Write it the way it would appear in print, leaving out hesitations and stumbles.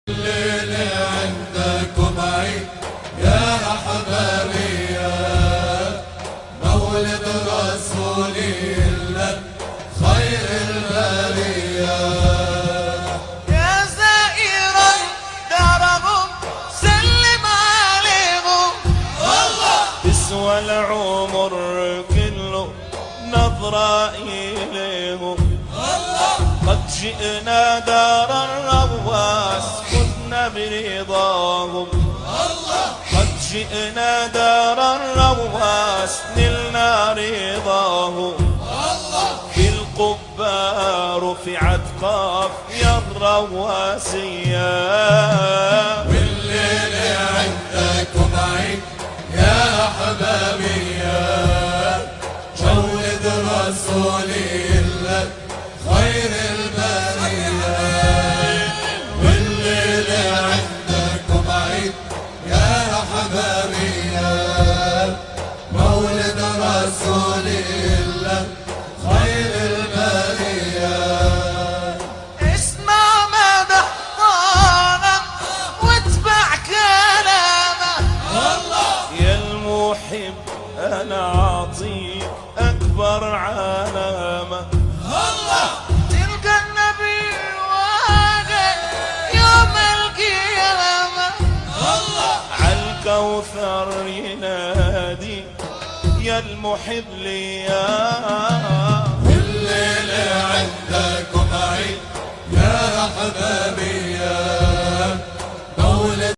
الليل عندكم عيد يا أحبابي، يا مولد رسولي الله خير البرية. يا زائرا دارهم سلم عليهم، والله يسوى العمر كله نظرة إليهم. قد جئنا دار الرواس كنا برضاهم، قد جئنا دار الرواس نلنا رضاهم. في القبة رفعت قاف يا الرواسية، والليل عندكم عيد يا أحبابي، يا مولد رسولي الله خير البرية. والليل عندكم عيد يا أحبابي، يا مولد رسولي الله خير البرية. اسمع مدح طانا واتبع كلامه، يا المحب انا اعطيك اكبر علامه. تلقى النبي واقف يوم القيامه، عالكوثر ينادي يا المحب ليا. الليل عندكم عيد يا أحبابي، يا